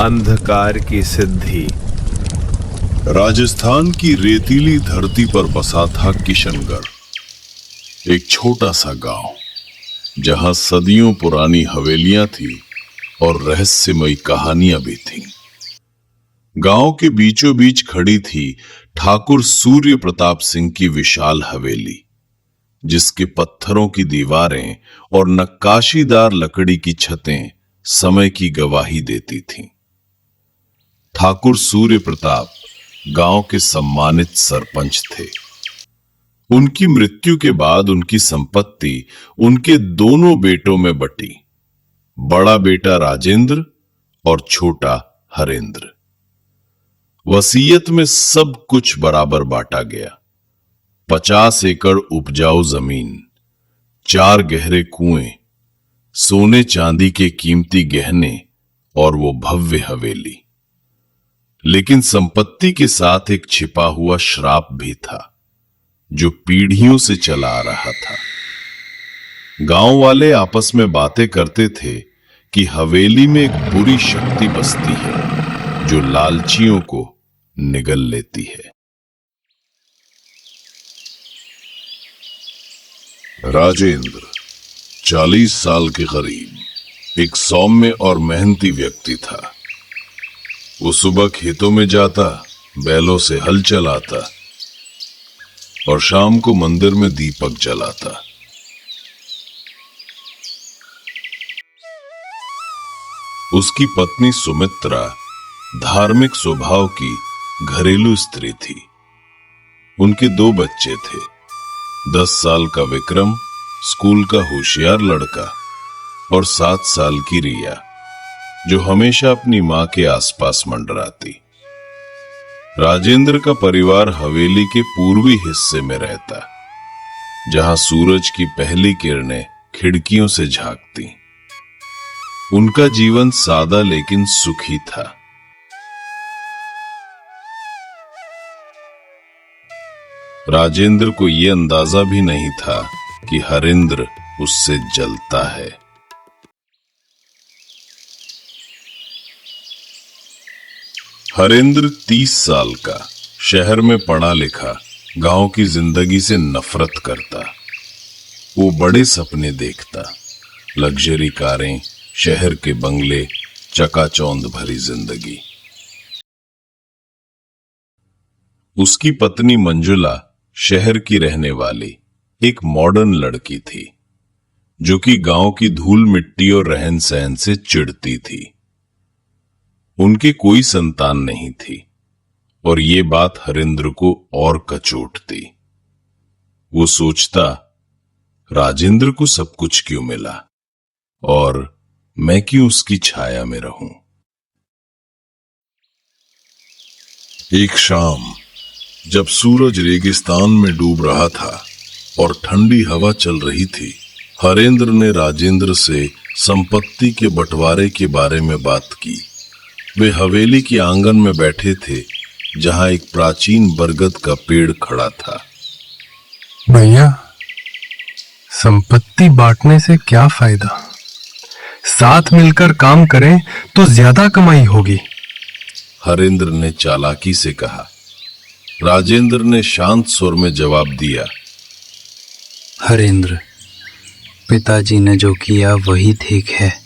अंधकार की सिद्धि। राजस्थान की रेतीली धरती पर बसा था किशनगढ़, एक छोटा सा गांव जहां सदियों पुरानी हवेलियां थी और रहस्यमयी कहानियां भी थीं। गांव के बीचों बीच खड़ी थी ठाकुर सूर्य प्रताप सिंह की विशाल हवेली, जिसके पत्थरों की दीवारें और नक्काशीदार लकड़ी की छतें समय की गवाही देती थीं। ठाकुर सूर्य प्रताप गांव के सम्मानित सरपंच थे। उनकी मृत्यु के बाद उनकी संपत्ति उनके दोनों बेटों में बटी, बड़ा बेटा राजेंद्र और छोटा हरेंद्र। वसीयत में सब कुछ बराबर बांटा गया। 50 एकड़ उपजाऊ जमीन, 4 गहरे कुएं, सोने चांदी के कीमती गहने और वो भव्य हवेली। लेकिन संपत्ति के साथ एक छिपा हुआ श्राप भी था, जो पीढ़ियों से चला आ रहा था। गांव वाले आपस में बातें करते थे कि हवेली में एक बुरी शक्ति बसती है, जो लालचियों को निगल लेती है। राजेंद्र 40 साल के करीब एक सौम्य और मेहनती व्यक्ति था। वो सुबह खेतों में जाता, बैलों से हल चलाता और शाम को मंदिर में दीपक जलाता। उसकी पत्नी सुमित्रा धार्मिक स्वभाव की घरेलू स्त्री थी। उनके 2 बच्चे थे, 10 साल का विक्रम, स्कूल का होशियार लड़का, और 7 साल की रिया, जो हमेशा अपनी मां के आसपास मंडराती। राजेंद्र का परिवार हवेली के पूर्वी हिस्से में रहता, जहां सूरज की पहली किरणें खिड़कियों से झांकती। उनका जीवन सादा लेकिन सुखी था। राजेंद्र को यह अंदाजा भी नहीं था कि हरेंद्र उससे जलता है। हरेंद्र 30 साल का, शहर में पढ़ा लिखा, गांव की जिंदगी से नफरत करता। वो बड़े सपने देखता, लग्जरी कारें, शहर के बंगले, चकाचौंध भरी जिंदगी। उसकी पत्नी मंजुला शहर की रहने वाली एक मॉडर्न लड़की थी, जो कि गांव की धूल मिट्टी और रहन सहन से चिढ़ती थी। उनके कोई संतान नहीं थी और ये बात हरेंद्र को और कचोटती। वो सोचता, राजेंद्र को सब कुछ क्यों मिला और मैं क्यों उसकी छाया में रहूं। एक शाम जब सूरज रेगिस्तान में डूब रहा था और ठंडी हवा चल रही थी, हरेंद्र ने राजेंद्र से संपत्ति के बंटवारे के बारे में बात की। वे हवेली के आंगन में बैठे थे, जहां एक प्राचीन बरगद का पेड़ खड़ा था। भैया, संपत्ति बांटने से क्या फायदा? साथ मिलकर काम करें तो ज्यादा कमाई होगी, हरेंद्र ने चालाकी से कहा। राजेंद्र ने शांत स्वर में जवाब दिया, हरेंद्र, पिताजी ने जो किया वही ठीक है।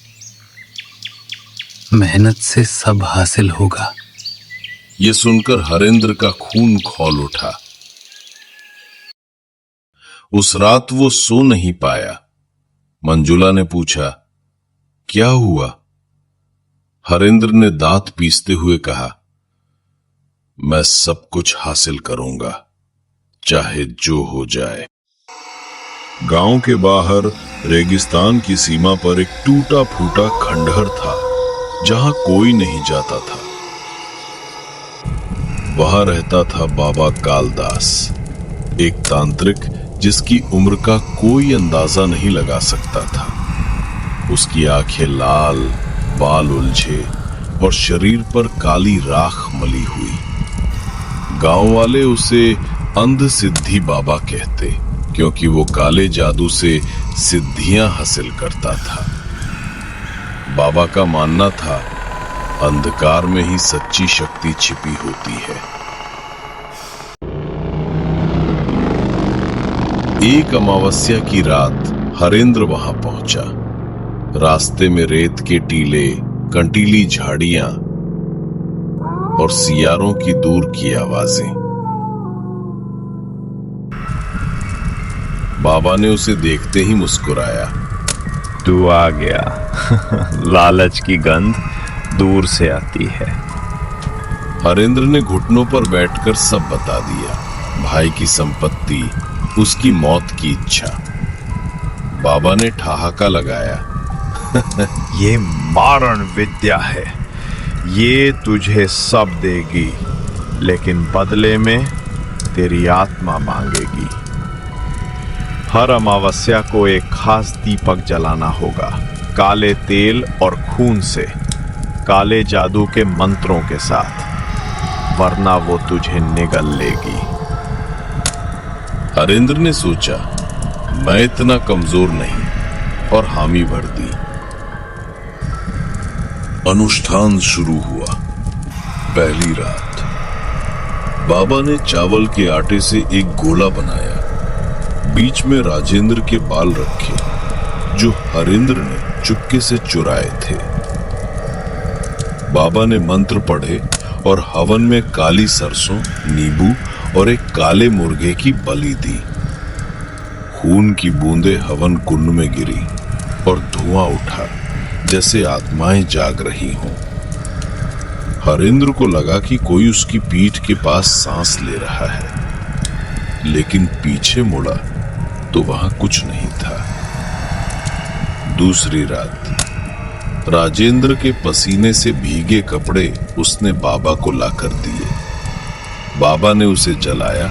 मेहनत से सब हासिल होगा। यह सुनकर हरेंद्र का खून खौल उठा। उस रात वो सो नहीं पाया। मंजुला ने पूछा, क्या हुआ? हरेंद्र ने दांत पीसते हुए कहा, मैं सब कुछ हासिल करूंगा, चाहे जो हो जाए। गांव के बाहर रेगिस्तान की सीमा पर एक टूटा फूटा खंडहर था, जहां कोई नहीं जाता था। वहां रहता था बाबा कालदास, एक तांत्रिक जिसकी उम्र का कोई अंदाजा नहीं लगा सकता था। उसकी आंखें लाल, बाल उलझे और शरीर पर काली राख मली हुई। गांव वाले उसे अंध सिद्धि बाबा कहते, क्योंकि वो काले जादू से सिद्धियां हासिल करता था। बाबा का मानना था अंधकार में ही सच्ची शक्ति छिपी होती है। एक अमावस्या की रात हरेंद्र वहां पहुंचा। रास्ते में रेत के टीले, कंटीली झाड़ियां और सियारों की दूर की आवाजें। बाबा ने उसे देखते ही मुस्कुराया। तू आ गया। लालच की गंध दूर से आती है। हरेंद्र ने घुटनों पर बैठकर सब बता दिया। भाई की संपत्ति, उसकी मौत की इच्छा। बाबा ने ठहाका लगाया। ये मारण विद्या है। ये तुझे सब देगी, लेकिन बदले में तेरी आत्मा मांगेगी। हर अमावस्या को एक खास दीपक जलाना होगा, काले तेल और खून से, काले जादू के मंत्रों के साथ, वरना वो तुझे निगल लेगी। हरेंद्र ने सोचा, मैं इतना कमजोर नहीं, और हामी भर दी। अनुष्ठान शुरू हुआ। पहली रात बाबा ने चावल के आटे से एक गोला बनाया। बीच में राजेंद्र के बाल रखे, जो हरेंद्र ने चुपके से चुराए थे। बाबा ने मंत्र पढ़े और हवन में काली सरसों, नींबू और एक काले मुर्गे की बलि दी। खून की बूंदें हवन कुंड में गिरी और धुआं उठा, जैसे आत्माएं जाग रही हों। हरेंद्र को लगा कि कोई उसकी पीठ के पास सांस ले रहा है, लेकिन पीछे मुड़ा तो वहां कुछ नहीं था। दूसरी रात राजेंद्र के पसीने से भीगे कपड़े उसने बाबा को लाकर दिए। बाबा ने उसे जलाया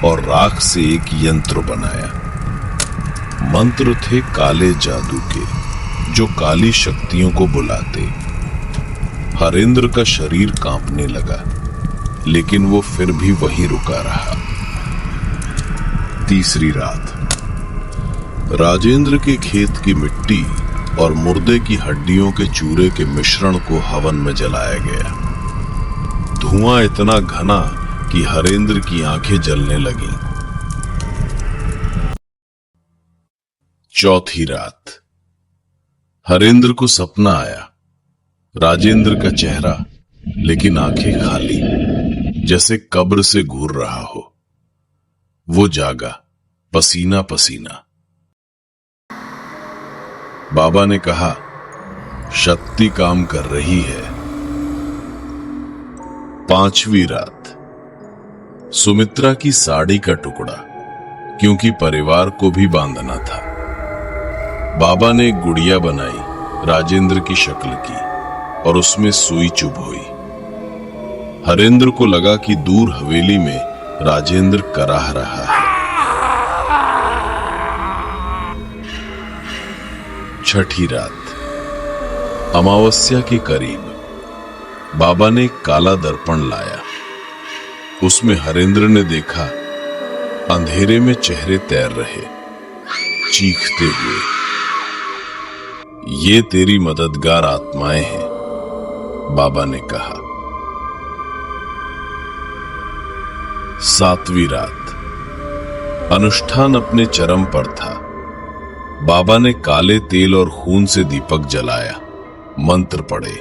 और राख से एक यंत्र बनाया। मंत्र थे काले जादू के, जो काली शक्तियों को बुलाते। हरेंद्र का शरीर कांपने लगा, लेकिन वो फिर भी वहीं रुका रहा। तीसरी रात राजेंद्र के खेत की मिट्टी और मुर्दे की हड्डियों के चूरे के मिश्रण को हवन में जलाया गया। धुआं इतना घना कि हरेंद्र की आंखें जलने लगीं। चौथी रात हरेंद्र को सपना आया। राजेंद्र का चेहरा, लेकिन आंखें खाली, जैसे कब्र से घूर रहा हो। वो जागा, पसीना पसीना। बाबा ने कहा, शक्ति काम कर रही है। पांचवी रात सुमित्रा की साड़ी का टुकड़ा, क्योंकि परिवार को भी बांधना था। बाबा ने एक गुड़िया बनाई, राजेंद्र की शक्ल की, और उसमें सुई चुभ हुई। हरेंद्र को लगा कि दूर हवेली में राजेंद्र कराह रहा है। छठी रात अमावस्या के करीब बाबा ने एक काला दर्पण लाया। उसमें हरेंद्र ने देखा, अंधेरे में चेहरे तैर रहे, चीखते हुए। ये तेरी मददगार आत्माएं हैं, बाबा ने कहा। सातवीं रात अनुष्ठान अपने चरम पर था। बाबा ने काले तेल और खून से दीपक जलाया, मंत्र पढ़े।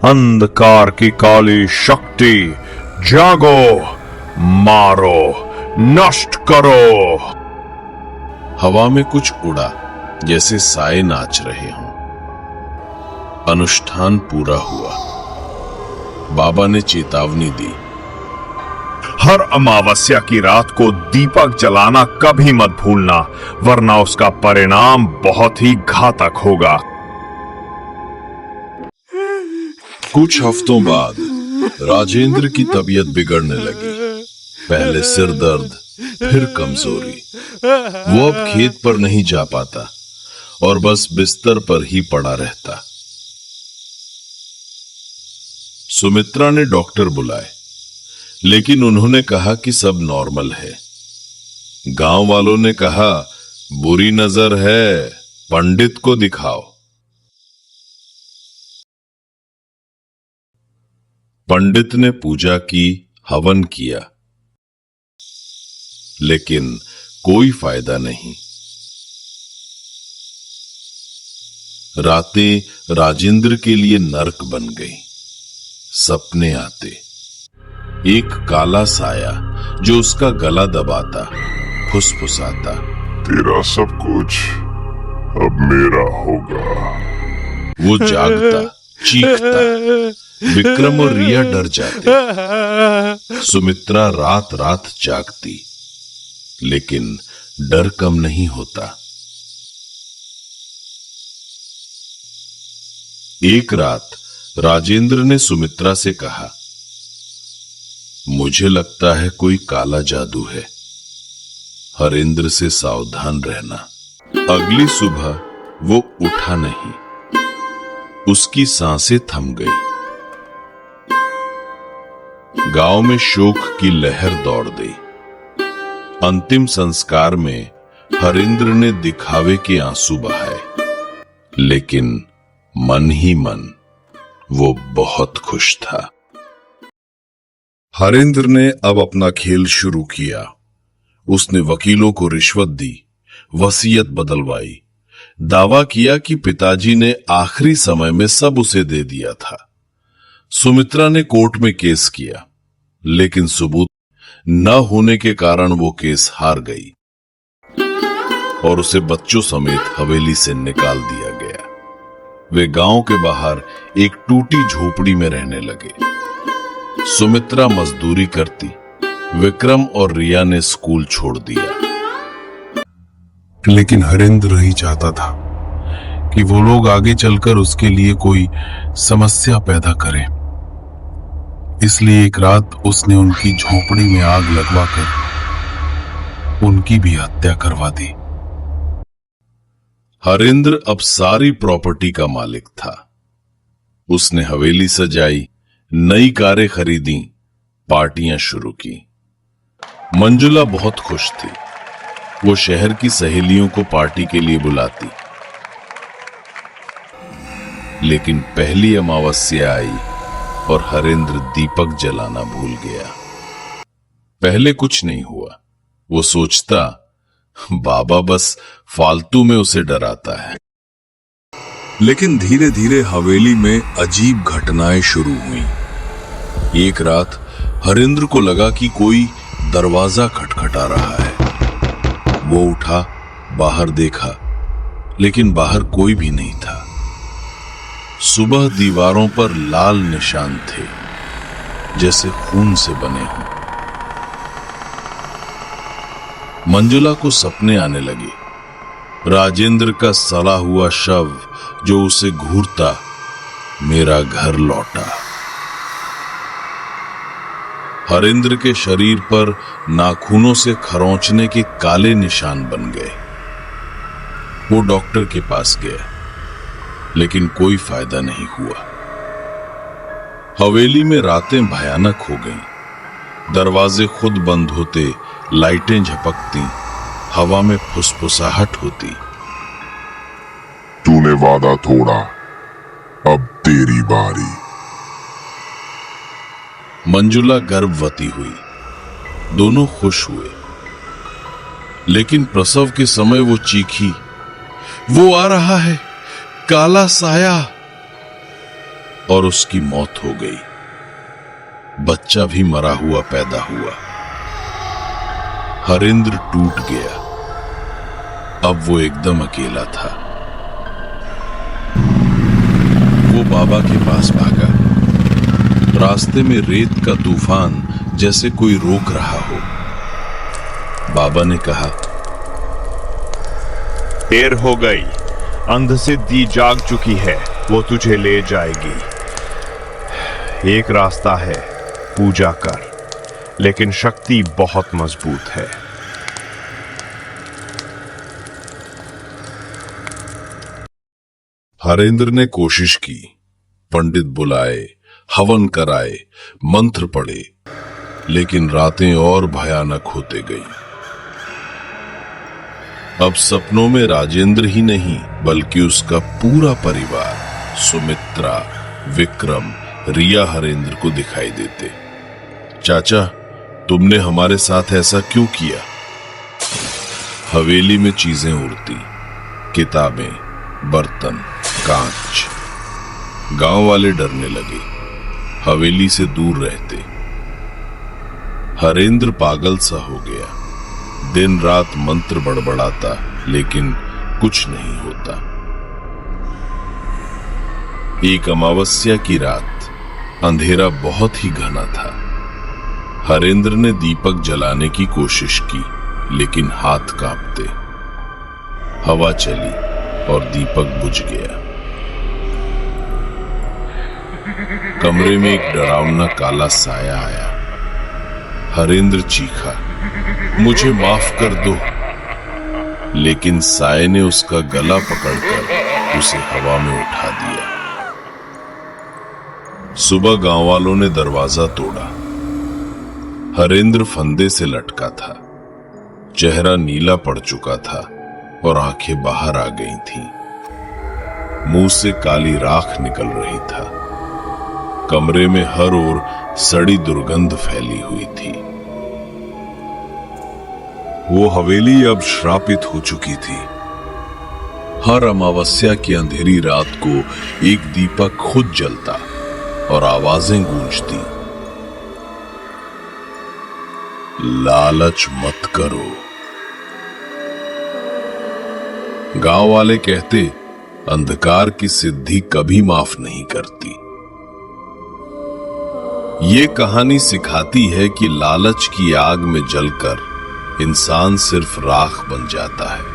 अंधकार की काली शक्ति, जागो, मारो, नष्ट करो। हवा में कुछ उड़ा, जैसे साए नाच रहे हों। अनुष्ठान पूरा हुआ। बाबा ने चेतावनी दी, हर अमावस्या की रात को दीपक जलाना कभी मत भूलना, वरना उसका परिणाम बहुत ही घातक होगा। कुछ हफ्तों बाद राजेंद्र की तबीयत बिगड़ने लगी। पहले सिर दर्द, फिर कमजोरी। वो अब खेत पर नहीं जा पाता और बस बिस्तर पर ही पड़ा रहता। सुमित्रा ने डॉक्टर बुलाए, लेकिन उन्होंने कहा कि सब नॉर्मल है। गांव वालों ने कहा, बुरी नजर है, पंडित को दिखाओ। पंडित ने पूजा की, हवन किया, लेकिन कोई फायदा नहीं। रातें राजेंद्र के लिए नरक बन गई। सपने आते, एक काला साया जो उसका गला दबाता, फुसफुसाता, तेरा सब कुछ अब मेरा होगा। वो जागता, चीखता। विक्रम और रिया डर जाते। सुमित्रा रात रात जागती, लेकिन डर कम नहीं होता। एक रात राजेंद्र ने सुमित्रा से कहा, मुझे लगता है कोई काला जादू है, हरेंद्र से सावधान रहना। अगली सुबह वो उठा नहीं, उसकी सांसें थम गई। गांव में शोक की लहर दौड़ गई। अंतिम संस्कार में हरेंद्र ने दिखावे के आंसू बहाए, लेकिन मन ही मन वो बहुत खुश था। हरेंद्र ने अब अपना खेल शुरू किया। उसने वकीलों को रिश्वत दी, वसीयत बदलवाई, दावा किया कि पिताजी ने आखिरी समय में सब उसे दे दिया था। सुमित्रा ने कोर्ट में केस किया, लेकिन सबूत न होने के कारण वो केस हार गई और उसे बच्चों समेत हवेली से निकाल दिया गया। वे गांव के बाहर एक टूटी झोपड़ी में रहने लगे। सुमित्रा मजदूरी करती, विक्रम और रिया ने स्कूल छोड़ दिया। लेकिन हरेंद्र ही चाहता था कि वो लोग आगे चलकर उसके लिए कोई समस्या पैदा करें। इसलिए एक रात उसने उनकी झोपड़ी में आग लगवाकर उनकी भी हत्या करवा दी। हरेंद्र अब सारी प्रॉपर्टी का मालिक था। उसने हवेली सजाई, नई कारें खरीदी, पार्टियां शुरू की। मंजुला बहुत खुश थी। वो शहर की सहेलियों को पार्टी के लिए बुलाती। लेकिन पहली अमावस्या आई और हरेंद्र दीपक जलाना भूल गया। पहले कुछ नहीं हुआ। वो सोचता, बाबा बस फालतू में उसे डराता है। लेकिन धीरे धीरे हवेली में अजीब घटनाएं शुरू हुई। एक रात हरेंद्र को लगा कि कोई दरवाजा खटखटा रहा है। वो उठा, बाहर देखा, लेकिन बाहर कोई भी नहीं था। सुबह दीवारों पर लाल निशान थे, जैसे खून से बने हों। मंजुला को सपने आने लगे। राजेंद्र का सड़ा हुआ शव जो उसे घूरता, मेरा घर लौटा। हरेंद्र के शरीर पर नाखूनों से खरोंचने के काले निशान बन गए। वो डॉक्टर के पास गया, लेकिन कोई फायदा नहीं हुआ। हवेली में रातें भयानक हो गईं। दरवाजे खुद बंद होते, लाइटें झपकती, हवा में फुसफुसाहट होती। तूने वादा तोड़ा, अब तेरी बारी। मंजुला गर्भवती हुई। दोनों खुश हुए, लेकिन प्रसव के समय वो चीखी, वो आ रहा है, काला साया। और उसकी मौत हो गई। बच्चा भी मरा हुआ पैदा हुआ। हरेंद्र टूट गया। अब वो एकदम अकेला था। वो बाबा के पास भागा। रास्ते में रेत का तूफान जैसे कोई रोक रहा हो। बाबा ने कहा, देर हो गई, अंधसिद्धि जाग चुकी है, वो तुझे ले जाएगी। एक रास्ता है, पूजा कर, लेकिन शक्ति बहुत मजबूत है। हरेंद्र ने कोशिश की। पंडित बुलाए, हवन कराए, मंत्र पढ़े, लेकिन रातें और भयानक होते गईं। अब सपनों में राजेंद्र ही नहीं, बल्कि उसका पूरा परिवार, सुमित्रा, विक्रम, रिया हरेंद्र को दिखाई देते। चाचा, तुमने हमारे साथ ऐसा क्यों किया? हवेली में चीजें उड़ती, किताबें, बर्तन, कांच। गांव वाले डरने लगे, हवेली से दूर रहते। हरेंद्र पागल सा हो गया, दिन रात मंत्र बड़बड़ाता, लेकिन कुछ नहीं होता। एक अमावस्या की रात, अंधेरा बहुत ही घना था। हरेंद्र ने दीपक जलाने की कोशिश की, लेकिन हाथ कांपते। हवा चली और दीपक बुझ गया। कमरे में एक डरावना काला साया आया। हरेंद्र चीखा, मुझे माफ कर दो। लेकिन साये ने उसका गला पकड़कर उसे हवा में उठा दिया। सुबह गांव वालों ने दरवाजा तोड़ा। हरेंद्र फंदे से लटका था, चेहरा नीला पड़ चुका था और आंखें बाहर आ गई थीं। मुंह से काली राख निकल रही था। कमरे में हर ओर सड़ी दुर्गंध फैली हुई थी। वो हवेली अब श्रापित हो चुकी थी। हर अमावस्या की अंधेरी रात को एक दीपक खुद जलता और आवाजें गूंजती, लालच मत करो। गांव वाले कहते, अंधकार की सिद्धि कभी माफ नहीं करती। ये कहानी सिखाती है कि लालच की आग में जलकर इंसान सिर्फ राख बन जाता है।